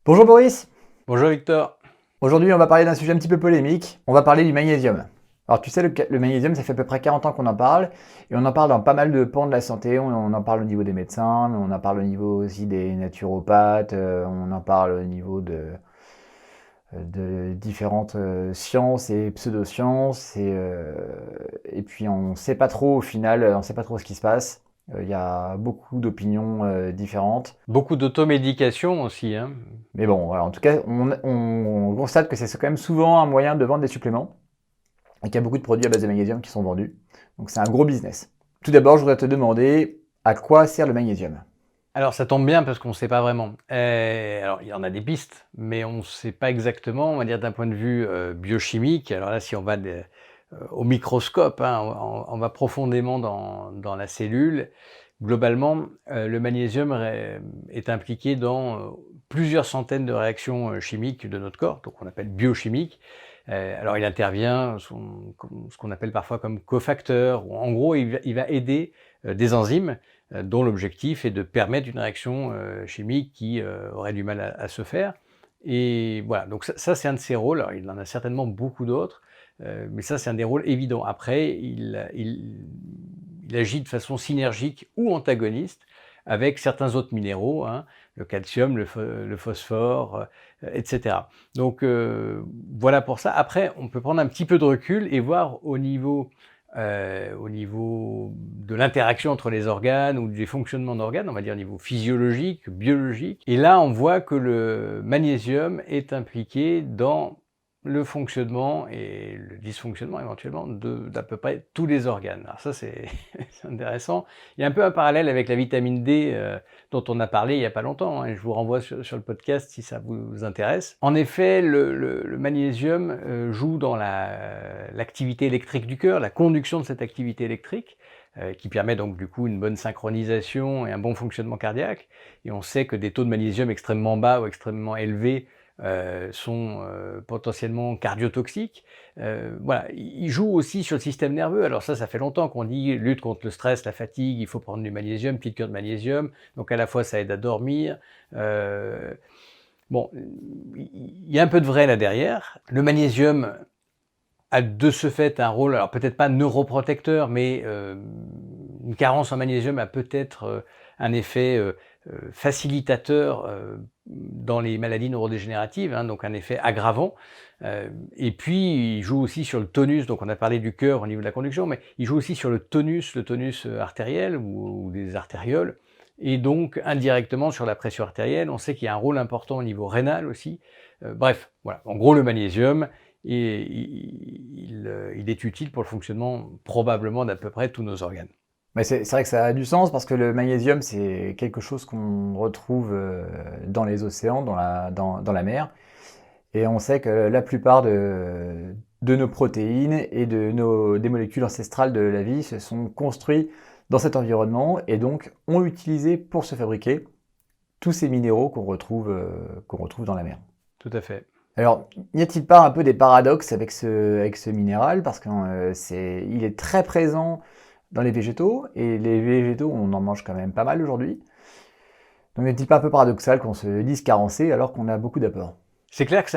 Bonjour Boris, Bonjour Victor. aujourd'hui on va parler d'un sujet un petit peu polémique, on va parler du magnésium. Alors tu sais, le magnésium, ça fait à peu près 40 ans qu'on en parle, et on en parle dans pas mal de pans de la santé, on en parle au niveau des médecins, mais on en parle au niveau aussi des naturopathes, on en parle au niveau de différentes sciences et pseudosciences, et puis on ne sait pas trop au final, on ne sait pas trop ce qui se passe. Il y a beaucoup d'opinions différentes. Beaucoup d'automédication aussi, hein. Mais bon, voilà, en tout cas, on constate que c'est quand même souvent un moyen de vendre des suppléments et qu'il y a beaucoup de produits à base de magnésium qui sont vendus. Donc c'est un gros business. Tout d'abord, je voudrais te demander à quoi sert le magnésium. Alors ça tombe bien parce qu'on ne sait pas vraiment. Alors il y en a des pistes, mais on ne sait pas exactement, on va dire d'un point de vue biochimique. Alors là, si on va au microscope, hein, on va profondément dans la cellule. Globalement, le magnésium est impliqué dans plusieurs centaines de réactions chimiques de notre corps, donc on appelle biochimiques. Alors il intervient ce qu'on appelle parfois comme cofacteur. En gros, il va aider des enzymes dont l'objectif est de permettre une réaction chimique qui aurait du mal à se faire. Et voilà, donc ça c'est un de ses rôles. Alors, il en a certainement beaucoup d'autres, mais ça c'est un des rôles évidents. Après, il agit de façon synergique ou antagoniste avec certains autres minéraux, hein, le calcium, le phosphore, etc. Donc voilà pour ça. Après, on peut prendre un petit peu de recul et voir au niveau de l'interaction entre les organes ou des fonctionnements d'organes, on va dire au niveau physiologique, biologique. Et là, on voit que le magnésium est impliqué dans le fonctionnement et le dysfonctionnement éventuellement d'à peu près tous les organes. Alors ça, c'est intéressant. Il y a un peu un parallèle avec la vitamine D dont on a parlé il n'y a pas longtemps, hein. Je vous renvoie sur le podcast si ça vous intéresse. En effet, le magnésium joue dans l'activité électrique du cœur, la conduction de cette activité électrique, qui permet donc du coup une bonne synchronisation et un bon fonctionnement cardiaque. Et on sait que des taux de magnésium extrêmement bas ou extrêmement élevés sont potentiellement cardiotoxiques. Voilà, il joue aussi sur le système nerveux. Alors ça fait longtemps qu'on dit lutte contre le stress, la fatigue, il faut prendre du magnésium, petite cure de magnésium. Donc à la fois ça aide à dormir. Bon, il y a un peu de vrai là derrière. Le magnésium a de ce fait un rôle, alors peut-être pas neuroprotecteur, mais une carence en magnésium a peut-être un effet facilitateur dans les maladies neurodégénératives, hein, donc un effet aggravant. Et puis, il joue aussi sur le tonus, donc on a parlé du cœur au niveau de la conduction, mais il joue aussi sur le tonus artériel ou des artérioles, et donc indirectement sur la pression artérielle. On sait qu'il y a un rôle important au niveau rénal aussi. Bref, voilà, en gros le magnésium, et il est utile pour le fonctionnement probablement d'à peu près tous nos organes. Mais c'est vrai que ça a du sens parce que le magnésium, c'est quelque chose qu'on retrouve dans les océans, dans la mer. Et on sait que la plupart de nos protéines et des molécules ancestrales de la vie se sont construits dans cet environnement et donc ont utilisé pour se fabriquer tous ces minéraux qu'on retrouve dans la mer. Tout à fait. Alors, n'y a-t-il pas un peu des paradoxes avec ce minéral? Parce qu'il il est très présent dans les végétaux, et les végétaux, on en mange quand même pas mal aujourd'hui. Donc, n'est-il pas un peu paradoxal qu'on se dise carencé alors qu'on a beaucoup d'apports? C'est clair que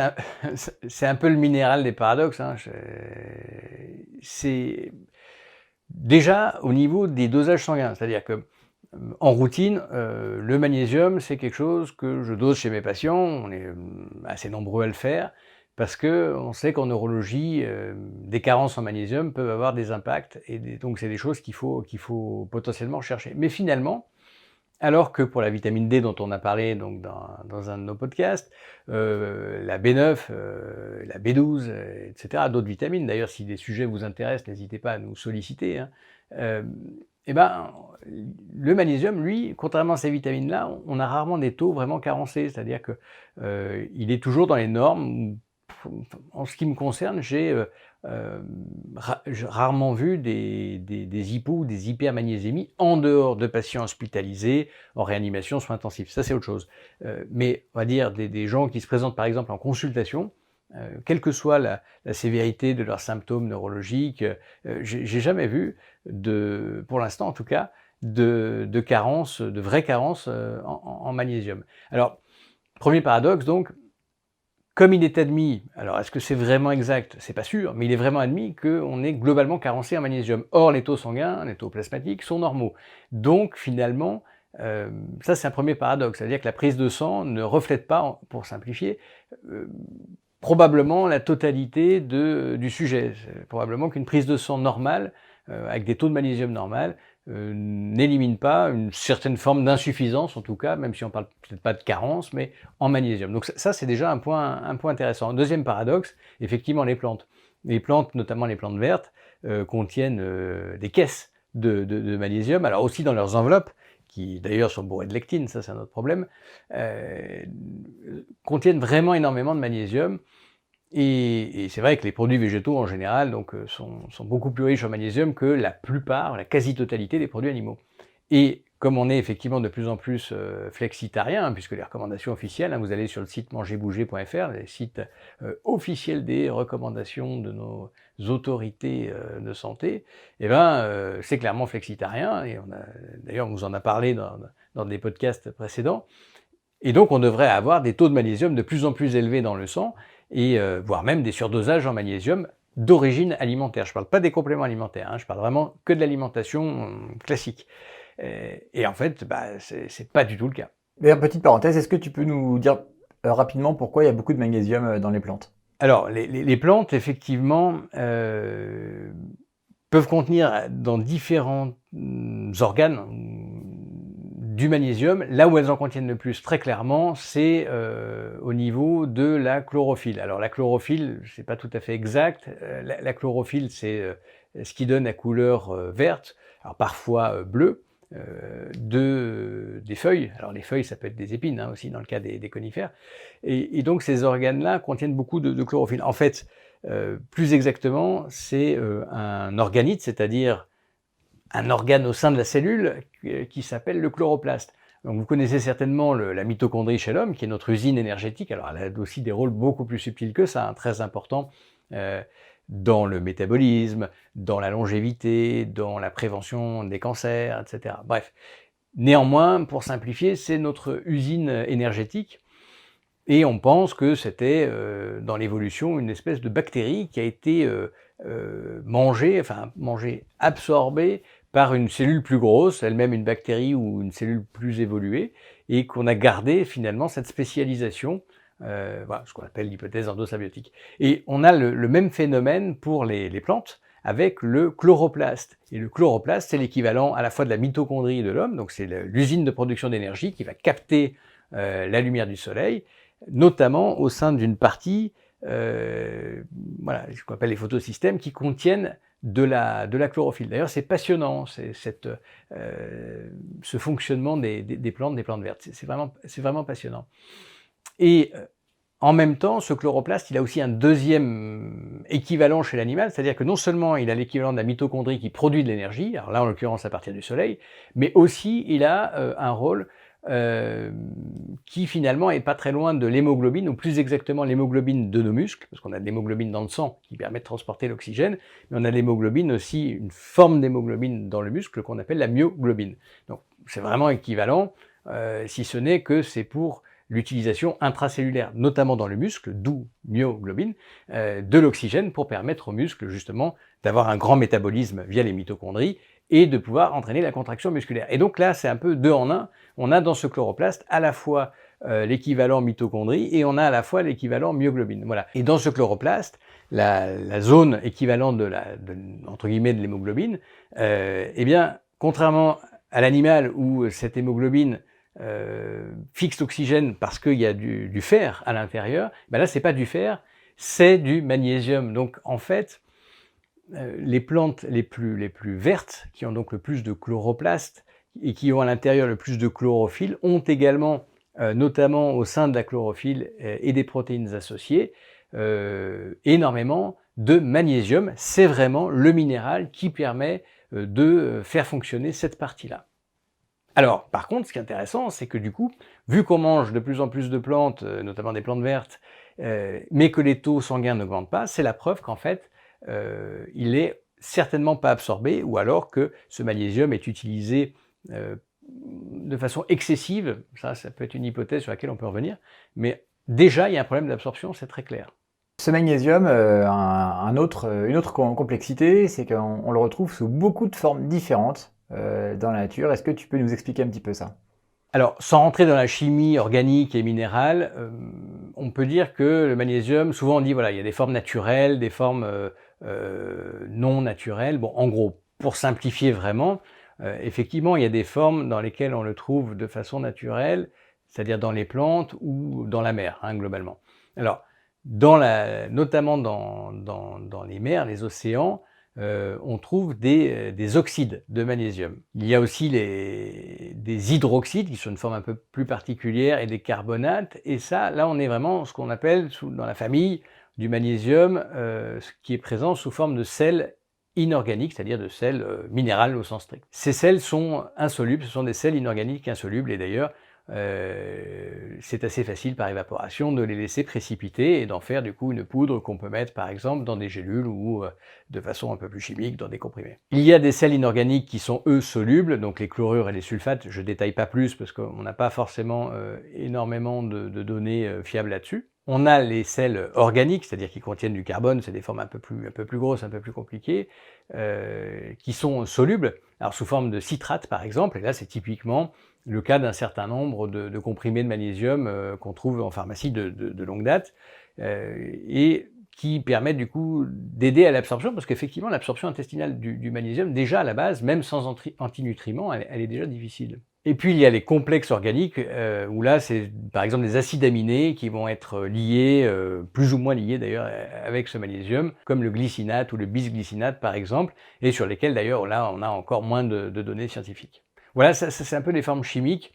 c'est un peu le minéral des paradoxes, hein. C'est déjà au niveau des dosages sanguins, c'est-à-dire que en routine, le magnésium, c'est quelque chose que je dose chez mes patients. On est assez nombreux à le faire parce qu'on sait qu'en neurologie, des carences en magnésium peuvent avoir des impacts et donc c'est des choses qu'il faut potentiellement chercher. Mais finalement, alors que pour la vitamine D dont on a parlé donc dans un de nos podcasts, la B9, la B12, et cetera, d'autres vitamines, d'ailleurs si des sujets vous intéressent, n'hésitez pas à nous solliciter, hein. Hem, et ben, le magnésium, lui, contrairement à ces vitamines-là, on a rarement des taux vraiment carencés. C'est-à-dire que, il est toujours dans les normes. En ce qui me concerne, j'ai rarement vu des hypo ou des hypermagnésémies en dehors de patients hospitalisés, en réanimation, soins intensifs. Ça, c'est autre chose. Mais on va dire des gens qui se présentent par exemple en consultation, quelle que soit la sévérité de leurs symptômes neurologiques, j'ai jamais vu pour l'instant en tout cas, de carence, de vraie carence en magnésium. Alors, Premier paradoxe donc, comme il est admis, alors est-ce que c'est vraiment exact? C'est pas sûr, mais il est vraiment admis qu'on est globalement carencé en magnésium. Or, les taux sanguins, les taux plasmatiques sont normaux. Donc, finalement, ça c'est un premier paradoxe, c'est-à-dire que la prise de sang ne reflète pas, pour simplifier, probablement la totalité du sujet. Probablement qu'une prise de sang normale, avec des taux de magnésium normal, n'élimine pas une certaine forme d'insuffisance, en tout cas, même si on parle peut-être pas de carence, mais en magnésium. Donc ça c'est déjà un point intéressant. Deuxième paradoxe, effectivement les plantes. Les plantes, notamment les plantes vertes, contiennent des caisses de magnésium, alors aussi dans leurs enveloppes, qui d'ailleurs sont bourrées de lectine, ça c'est un autre problème, contiennent vraiment énormément de magnésium. Et c'est vrai que les produits végétaux en général donc, sont beaucoup plus riches en magnésium que la plupart, la quasi-totalité des produits animaux. Et comme on est effectivement de plus en plus flexitarien, puisque les recommandations officielles, vous allez sur le site mangerbouger.fr, le site officiel des recommandations de nos autorités de santé, et c'est clairement flexitarien, et d'ailleurs on vous en a parlé dans des podcasts précédents. Et donc on devrait avoir des taux de magnésium de plus en plus élevés dans le sang, et voire même des surdosages en magnésium d'origine alimentaire. Je ne parle pas des compléments alimentaires, je parle vraiment que de l'alimentation classique. Et en fait, c'est pas du tout le cas. D'ailleurs, petite parenthèse, est-ce que tu peux nous dire rapidement pourquoi il y a beaucoup de magnésium dans les plantes? Alors, les plantes, effectivement, peuvent contenir dans différents organes du magnésium. Là où elles en contiennent le plus, très clairement, c'est au niveau de la chlorophylle. Alors la chlorophylle, c'est pas tout à fait exact. La chlorophylle, c'est ce qui donne la couleur verte, alors parfois bleue, des feuilles. Alors les feuilles, ça peut être des épines aussi dans le cas des conifères. Et donc ces organes-là contiennent beaucoup de chlorophylle. En fait, plus exactement, c'est un organite, c'est-à-dire un organe au sein de la cellule qui s'appelle le chloroplaste. Donc vous connaissez certainement la mitochondrie chez l'homme, qui est notre usine énergétique. Alors elle a aussi des rôles beaucoup plus subtils que ça, très importants dans le métabolisme, dans la longévité, dans la prévention des cancers, etc. Bref, néanmoins, pour simplifier, c'est notre usine énergétique. Et on pense que c'était dans l'évolution une espèce de bactérie qui a été mangée, absorbée par une cellule plus grosse, elle-même une bactérie ou une cellule plus évoluée, et qu'on a gardé finalement cette spécialisation, ce qu'on appelle l'hypothèse endosymbiotique. Et on a le même phénomène pour les plantes, avec le chloroplaste. Et le chloroplaste, c'est l'équivalent à la fois de la mitochondrie de l'homme, donc c'est l'usine de production d'énergie qui va capter la lumière du soleil, notamment au sein d'une partie, ce qu'on appelle les photosystèmes, qui contiennent de la chlorophylle. D'ailleurs, c'est passionnant, ce fonctionnement des plantes vertes. C'est vraiment passionnant. Et en même temps, ce chloroplaste, il a aussi un deuxième équivalent chez l'animal, c'est-à-dire que non seulement il a l'équivalent de la mitochondrie qui produit de l'énergie, alors là en l'occurrence à partir du soleil, mais aussi il a un rôle qui finalement est pas très loin de l'hémoglobine, ou plus exactement l'hémoglobine de nos muscles, parce qu'on a de l'hémoglobine dans le sang qui permet de transporter l'oxygène, mais on a de l'hémoglobine aussi, une forme d'hémoglobine dans le muscle qu'on appelle la myoglobine. Donc c'est vraiment équivalent, si ce n'est que c'est pour l'utilisation intracellulaire, notamment dans le muscle, d'où myoglobine, de l'oxygène pour permettre aux muscles justement d'avoir un grand métabolisme via les mitochondries et de pouvoir entraîner la contraction musculaire. Et donc là, c'est un peu 2 en 1. On a dans ce chloroplaste à la fois l'équivalent mitochondrie et on a à la fois l'équivalent myoglobine. Voilà. Et dans ce chloroplaste, la zone équivalente entre guillemets de l'hémoglobine, contrairement à l'animal où cette hémoglobine fixe l'oxygène parce qu'il y a du fer à l'intérieur, là c'est pas du fer, c'est du magnésium. Donc en fait, les plantes les plus vertes, qui ont donc le plus de chloroplastes et qui ont à l'intérieur le plus de chlorophylle, ont également, notamment au sein de la chlorophylle et des protéines associées, énormément de magnésium. C'est vraiment le minéral qui permet de faire fonctionner cette partie-là. Alors, par contre, ce qui est intéressant, c'est que du coup, vu qu'on mange de plus en plus de plantes, notamment des plantes vertes, mais que les taux sanguins n'augmentent pas, c'est la preuve qu'en fait, il est certainement pas absorbé, ou alors que ce magnésium est utilisé de façon excessive, ça peut être une hypothèse sur laquelle on peut revenir, mais déjà il y a un problème d'absorption, c'est très clair. Ce magnésium, une autre complexité, c'est qu'on le retrouve sous beaucoup de formes différentes dans la nature. Est-ce que tu peux nous expliquer un petit peu ça? Alors, sans rentrer dans la chimie organique et minérale, on peut dire que le magnésium, souvent on dit voilà, il y a des formes naturelles, des formes non naturelles. Bon, en gros, pour simplifier vraiment, effectivement, il y a des formes dans lesquelles on le trouve de façon naturelle, c'est-à-dire dans les plantes ou dans la mer, hein, globalement. Alors, notamment dans les mers, les océans, on trouve des oxydes de magnésium. Il y a aussi des hydroxydes qui sont une forme un peu plus particulière et des carbonates. Et ça, là, on est vraiment ce qu'on appelle dans la famille du magnésium, ce qui est présent sous forme de sels inorganiques, c'est-à-dire de sels minérales au sens strict. Ces sels sont insolubles, ce sont des sels inorganiques insolubles et d'ailleurs, c'est assez facile par évaporation de les laisser précipiter et d'en faire du coup une poudre qu'on peut mettre par exemple dans des gélules ou de façon un peu plus chimique dans des comprimés. Il y a des sels inorganiques qui sont eux solubles, donc les chlorures et les sulfates, je détaille pas plus parce qu'on n'a pas forcément énormément de données fiables là-dessus. On a les sels organiques, c'est-à-dire qui contiennent du carbone, c'est des formes un peu plus grosses, un peu plus compliquées, qui sont solubles, alors sous forme de citrate par exemple, et là c'est typiquement le cas d'un certain nombre de comprimés de magnésium qu'on trouve en pharmacie de longue date et qui permettent du coup d'aider à l'absorption, parce qu'effectivement l'absorption intestinale du magnésium, déjà à la base, même sans antinutriments, elle est déjà difficile. Et puis il y a les complexes organiques, où là c'est par exemple des acides aminés qui vont être liés, plus ou moins liés d'ailleurs avec ce magnésium, comme le glycinate ou le bisglycinate par exemple, et sur lesquels d'ailleurs là on a encore moins de données scientifiques. Voilà, ça c'est un peu les formes chimiques.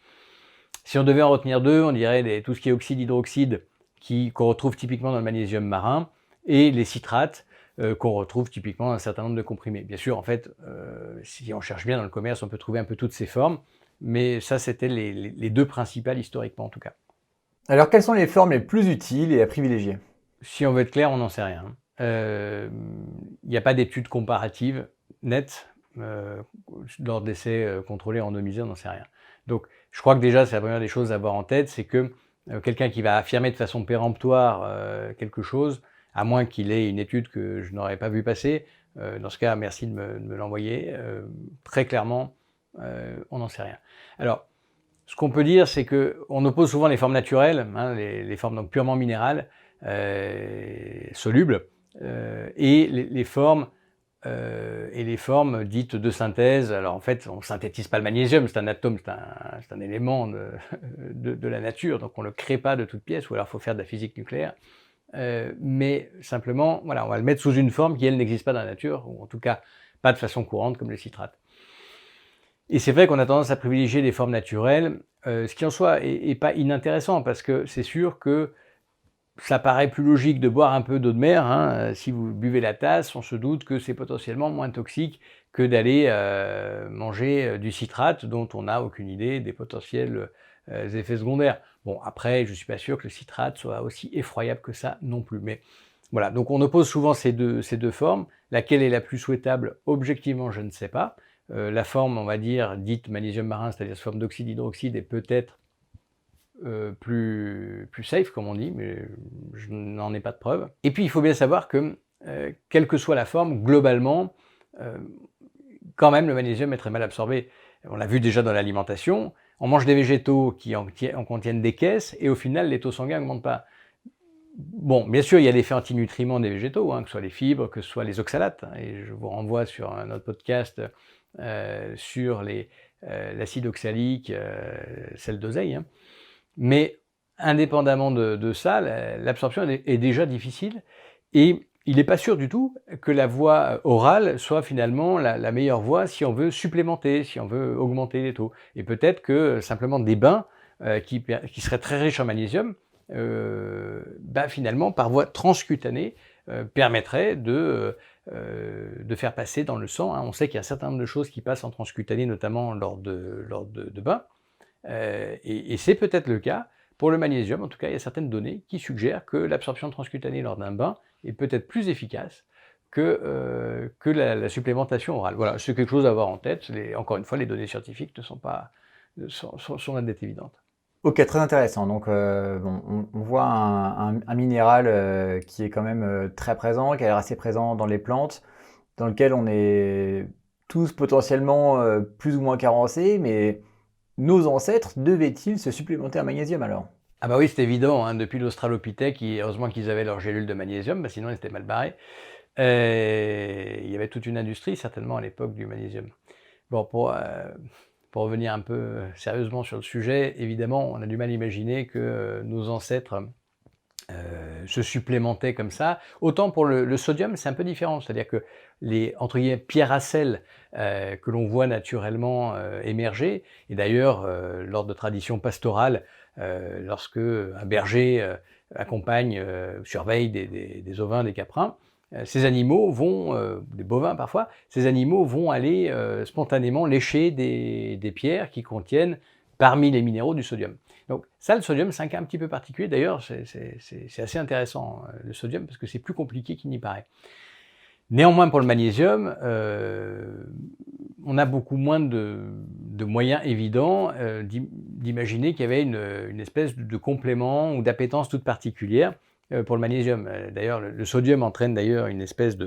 Si on devait en retenir deux, on dirait tout ce qui est oxyde, hydroxyde, qu'on retrouve typiquement dans le magnésium marin, et les citrates, qu'on retrouve typiquement dans un certain nombre de comprimés. Bien sûr, en fait, si on cherche bien dans le commerce, on peut trouver un peu toutes ces formes, mais ça c'était les deux principales historiquement en tout cas. Alors, quelles sont les formes les plus utiles et à privilégier? Si on veut être clair, on n'en sait rien. Il n'y a pas d'études comparatives nettes lors d'essais contrôlés randomisés, on n'en sait rien. Donc, je crois que déjà, c'est la première des choses à avoir en tête, c'est que quelqu'un qui va affirmer de façon péremptoire quelque chose, à moins qu'il ait une étude que je n'aurais pas vu passer, dans ce cas, merci de me l'envoyer. Très clairement, on n'en sait rien. Alors, ce qu'on peut dire, c'est qu'on oppose souvent les formes naturelles, hein, les formes donc purement minérales, solubles, et les formes dites de synthèse. Alors en fait, on ne synthétise pas le magnésium, c'est un atome, c'est un élément de la nature, donc on ne le crée pas de toutes pièces, ou alors il faut faire de la physique nucléaire. Mais simplement, voilà, on va le mettre sous une forme qui, elle, n'existe pas dans la nature, ou en tout cas pas de façon courante comme le citrate. Et c'est vrai qu'on a tendance à privilégier les formes naturelles, ce qui en soi est pas inintéressant, parce que c'est sûr que ça paraît plus logique de boire un peu d'eau de mer, hein. Si vous buvez la tasse, on se doute que c'est potentiellement moins toxique que d'aller manger du citrate dont on n'a aucune idée des potentiels effets secondaires. Bon, après, je suis pas sûr que le citrate soit aussi effroyable que ça non plus. Mais voilà, donc on oppose souvent ces deux formes. Laquelle est la plus souhaitable? Objectivement, je ne sais pas. La forme, on va dire, dite magnésium marin, c'est-à-dire sous forme d'oxyde hydroxyde, est peut-être plus safe, comme on dit, mais je n'en ai pas de preuve. Et puis, il faut bien savoir que, quelle que soit la forme, globalement, quand même, le magnésium est très mal absorbé. On l'a vu déjà dans l'alimentation. On mange des végétaux qui en contiennent des caisses, et au final, les taux sanguins n'augmentent pas. Bon, bien sûr, il y a l'effet antinutriments des végétaux, hein, que ce soit les fibres, que ce soit les oxalates, et je vous renvoie sur un autre podcast sur l'acide oxalique, sel d'oseille, hein. Mais indépendamment de ça, l'absorption est déjà difficile et il n'est pas sûr du tout que la voie orale soit finalement la meilleure voie si on veut supplémenter, si on veut augmenter les taux. Et peut-être que simplement des bains qui seraient très riches en magnésium, finalement, par voie transcutanée, permettraient de faire passer dans le sang, hein. On sait qu'il y a un certain nombre de choses qui passent en transcutané, notamment lors de bains. Et c'est peut-être le cas pour le magnésium. En tout cas, il y a certaines données qui suggèrent que l'absorption transcutanée lors d'un bain est peut-être plus efficace que la supplémentation orale. Voilà, c'est quelque chose à avoir en tête. Encore une fois, les données scientifiques ne sont pas sont loin d'être évidentes. Ok, très intéressant. Donc, bon, on voit un minéral qui est quand même très présent, qui a l'air assez présent dans les plantes, dans lequel on est tous potentiellement plus ou moins carencés, mais nos ancêtres devaient-ils se supplémenter en magnésium alors? Ah bah oui, c'est évident, hein, depuis l'Australopithèque, heureusement qu'ils avaient leurs gélules de magnésium, bah sinon ils étaient mal barrés. Il y avait toute une industrie certainement à l'époque du magnésium. Bon, pour revenir un peu sérieusement sur le sujet, évidemment, on a du mal à imaginer que nos ancêtres se supplémentaient comme ça. Autant pour le sodium, c'est un peu différent, c'est-à-dire que les entre guillemets pierres à sel que l'on voit naturellement émerger, et d'ailleurs lors de traditions pastorales, lorsque un berger accompagne, surveille des ovins, des caprins, ces animaux vont, des bovins parfois, ces animaux vont aller spontanément lécher des pierres qui contiennent parmi les minéraux du sodium. Donc ça, le sodium, c'est un cas un petit peu particulier. D'ailleurs, c'est assez intéressant, le sodium, parce que c'est plus compliqué qu'il n'y paraît. Néanmoins, pour le magnésium, on a beaucoup moins de moyens évidents d'imaginer qu'il y avait une espèce de complément ou d'appétence toute particulière pour le magnésium. D'ailleurs, le sodium entraîne d'ailleurs une espèce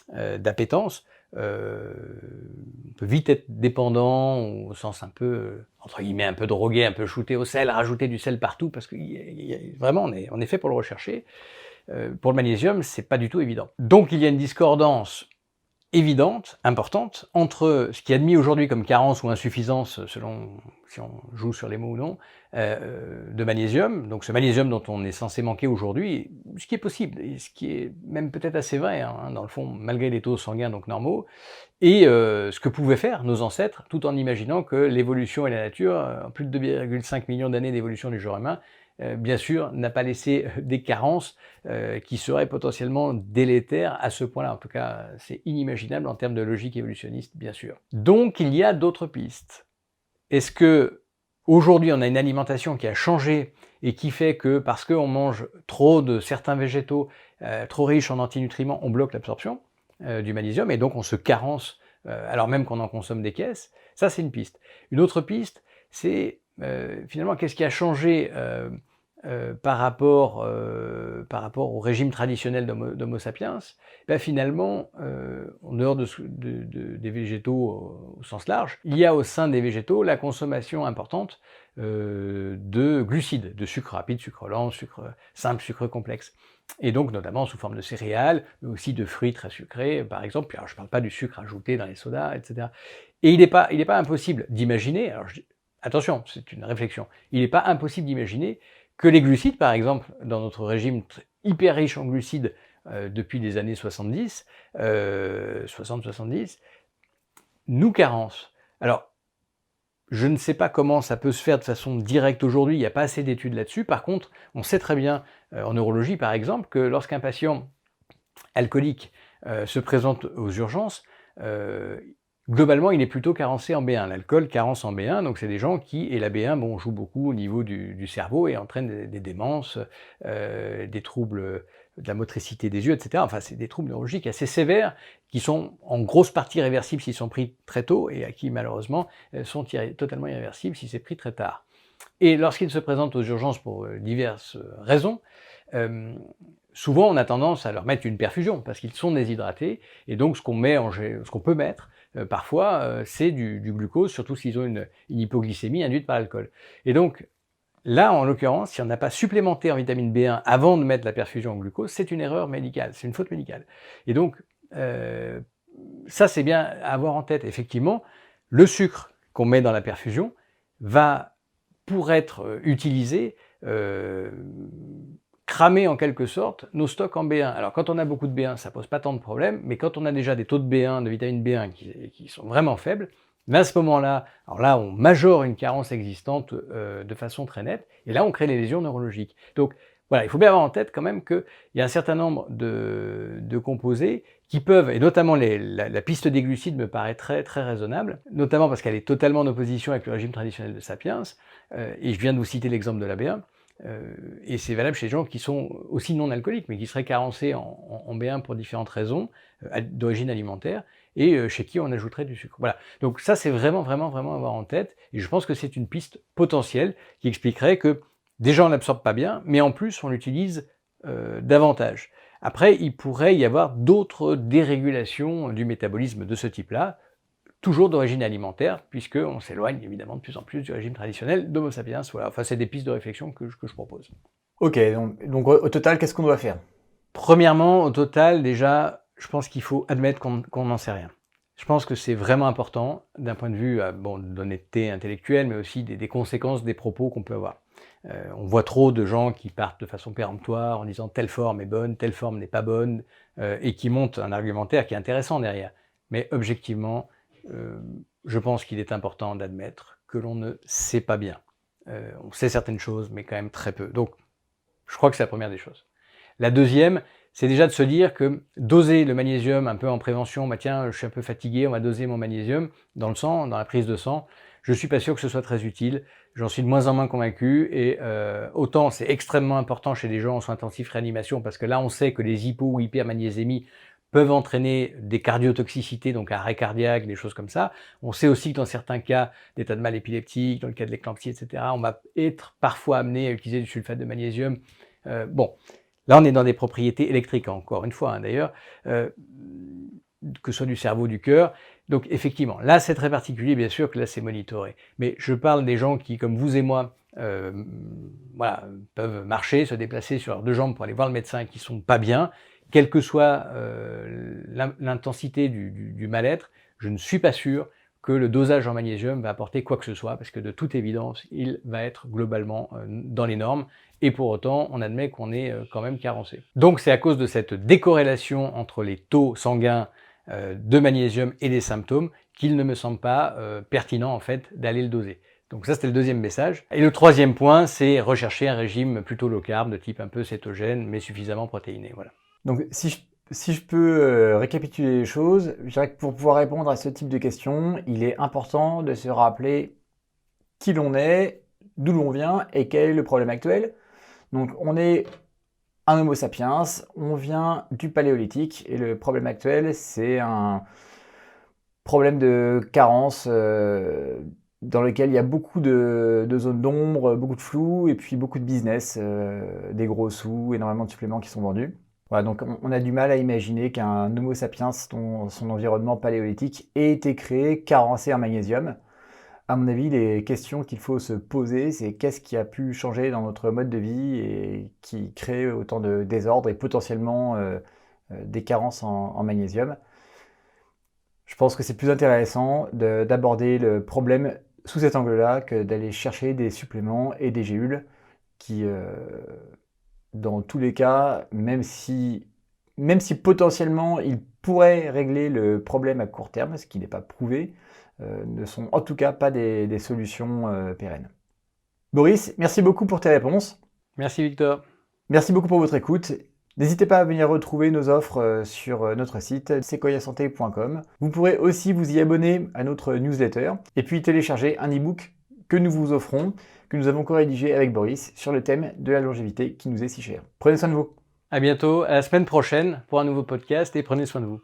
d'appétence. On peut vite être dépendant, au sens un peu, entre guillemets, un peu drogué, un peu shooté au sel, rajouter du sel partout, parce que vraiment, on est fait pour le rechercher. Pour le magnésium, c'est pas du tout évident. Donc il y a une discordance évidente, importante, entre ce qui est admis aujourd'hui comme carence ou insuffisance, selon si on joue sur les mots ou non, de magnésium, donc ce magnésium dont on est censé manquer aujourd'hui, ce qui est possible, et ce qui est même peut-être assez vrai, hein, dans le fond, malgré les taux sanguins donc normaux, et ce que pouvaient faire nos ancêtres, tout en imaginant que l'évolution et la nature, en plus de 2,5 millions d'années d'évolution du genre humain, bien sûr, n'a pas laissé des carences qui seraient potentiellement délétères à ce point-là. En tout cas, c'est inimaginable en termes de logique évolutionniste, bien sûr. Donc, il y a d'autres pistes. Est-ce que aujourd'hui, on a une alimentation qui a changé et qui fait que parce qu'on mange trop de certains végétaux trop riches en antinutriments, on bloque l'absorption du magnésium et donc on se carence alors même qu'on en consomme des caisses? Ça, c'est une piste. Une autre piste, c'est finalement qu'est-ce qui a changé par rapport au régime traditionnel d'Homo sapiens, ben finalement, en dehors des végétaux au sens large, il y a au sein des végétaux la consommation importante de glucides, de sucre rapide, sucre lent, sucre simple, sucre complexe. Et donc notamment sous forme de céréales, mais aussi de fruits très sucrés, par exemple. Puis alors, je ne parle pas du sucre ajouté dans les sodas, etc. Et il n'est pas impossible d'imaginer, alors attention, c'est une réflexion, il n'est pas impossible d'imaginer que les glucides, par exemple, dans notre régime hyper riche en glucides depuis les années 70, 60-70, nous carencent. Alors, je ne sais pas comment ça peut se faire de façon directe aujourd'hui, il n'y a pas assez d'études là-dessus. Par contre, on sait très bien, en neurologie par exemple, que lorsqu'un patient alcoolique se présente aux urgences, globalement, il est plutôt carencé en B1. L'alcool carence en B1, donc c'est des gens qui, et la B1, bon, joue beaucoup au niveau du cerveau et entraîne des démences, des troubles de la motricité des yeux, etc. Enfin, c'est des troubles neurologiques assez sévères qui sont en grosse partie réversibles s'ils sont pris très tôt et à qui, malheureusement, sont totalement irréversibles si c'est pris très tard. Et lorsqu'ils se présentent aux urgences pour diverses raisons, souvent on a tendance à leur mettre une perfusion parce qu'ils sont déshydratés et donc ce qu'on peut mettre parfois c'est du glucose, surtout s'ils ont une hypoglycémie induite par l'alcool. Et donc là, en l'occurrence, si on n'a pas supplémenté en vitamine B1 avant de mettre la perfusion en glucose, c'est une erreur médicale, c'est une faute médicale. Et donc ça c'est bien à avoir en tête. Effectivement, le sucre qu'on met dans la perfusion va, pour être utilisé, cramer en quelque sorte nos stocks en B1. Alors quand on a beaucoup de B1, ça pose pas tant de problèmes, mais quand on a déjà des taux de B1, de vitamine B1 qui sont vraiment faibles, mais à ce moment-là, alors là on majore une carence existante de façon très nette, et là on crée les lésions neurologiques. Donc voilà, il faut bien avoir en tête quand même qu'il y a un certain nombre de composés qui peuvent, et notamment la piste des glucides me paraît très, très raisonnable, notamment parce qu'elle est totalement en opposition avec le régime traditionnel de Sapiens, et je viens de vous citer l'exemple de la B1, et c'est valable chez les gens qui sont aussi non alcooliques, mais qui seraient carencés en B1 pour différentes raisons d'origine alimentaire. et chez qui on ajouterait du sucre. Voilà. Donc ça, c'est vraiment, vraiment, vraiment à avoir en tête. Et je pense que c'est une piste potentielle qui expliquerait que déjà on n'absorbe pas bien, mais en plus on l'utilise davantage. Après, il pourrait y avoir d'autres dérégulations du métabolisme de ce type-là, toujours d'origine alimentaire, puisqu'on s'éloigne évidemment de plus en plus du régime traditionnel d'Homo sapiens. Voilà. Enfin, c'est des pistes de réflexion que je propose. Ok, donc au total, qu'est-ce qu'on doit faire? Premièrement, au total, déjà, je pense qu'il faut admettre qu'on n'en sait rien. Je pense que c'est vraiment important d'un point de vue d'honnêteté intellectuelle, mais aussi des conséquences des propos qu'on peut avoir. On voit trop de gens qui partent de façon péremptoire en disant telle forme est bonne, telle forme n'est pas bonne, et qui montent un argumentaire qui est intéressant derrière. Mais objectivement, je pense qu'il est important d'admettre que l'on ne sait pas bien. On sait certaines choses, mais quand même très peu. Donc, je crois que c'est la première des choses. La deuxième, c'est déjà de se dire que doser le magnésium un peu en prévention, bah tiens, je suis un peu fatigué, on va doser mon magnésium dans le sang, dans la prise de sang, je suis pas sûr que ce soit très utile, j'en suis de moins en moins convaincu, et autant c'est extrêmement important chez les gens en soins intensifs réanimation, parce que là on sait que les hypo ou hypermagnésémies peuvent entraîner des cardiotoxicités, donc arrêt cardiaque, des choses comme ça. On sait aussi que dans certains cas, des tas de mal épileptiques, dans le cas de l'éclampsie, etc., on va être parfois amené à utiliser du sulfate de magnésium. Bon, là on est dans des propriétés électriques, encore une fois, d'ailleurs, que ce soit du cerveau, du cœur. Donc effectivement, là c'est très particulier, bien sûr que là c'est monitoré. Mais je parle des gens qui, comme vous et moi, peuvent marcher, se déplacer sur leurs deux jambes pour aller voir le médecin, qui sont pas bien, quelle que soit l'intensité du mal-être, je ne suis pas sûr que le dosage en magnésium va apporter quoi que ce soit, parce que de toute évidence, il va être globalement dans les normes, et pour autant, on admet qu'on est quand même carencé. Donc c'est à cause de cette décorrélation entre les taux sanguins de magnésium et des symptômes qu'il ne me semble pas pertinent en fait d'aller le doser. Donc ça, c'était le deuxième message. Et le troisième point, c'est rechercher un régime plutôt low carb, de type un peu cétogène, mais suffisamment protéiné. Voilà. Donc si je peux récapituler les choses, je dirais que pour pouvoir répondre à ce type de questions, il est important de se rappeler qui l'on est, d'où l'on vient et quel est le problème actuel. Donc on est un Homo sapiens, on vient du Paléolithique et le problème actuel, c'est un problème de carence dans lequel il y a beaucoup de zones d'ombre, beaucoup de flou et puis beaucoup de business, des gros sous, énormément de suppléments qui sont vendus. Voilà, donc on a du mal à imaginer qu'un Homo sapiens, dont son environnement paléolithique, ait été créé carencé en magnésium. À mon avis, les questions qu'il faut se poser, c'est qu'est-ce qui a pu changer dans notre mode de vie et qui crée autant de désordre et potentiellement des carences en magnésium. Je pense que c'est plus intéressant d'aborder le problème sous cet angle-là que d'aller chercher des suppléments et des gélules qui, dans tous les cas, même si potentiellement ils pourraient régler le problème à court terme, ce qui n'est pas prouvé, ne sont en tout cas pas des solutions pérennes. Boris, merci beaucoup pour tes réponses. Merci Victor. Merci beaucoup pour votre écoute. N'hésitez pas à venir retrouver nos offres sur notre site sequoiasanté.com. Vous pourrez aussi vous y abonner à notre newsletter et puis télécharger un e-book que nous vous offrons, que nous avons co-rédigé avec Boris sur le thème de la longévité qui nous est si cher. Prenez soin de vous. À bientôt, à la semaine prochaine pour un nouveau podcast et prenez soin de vous.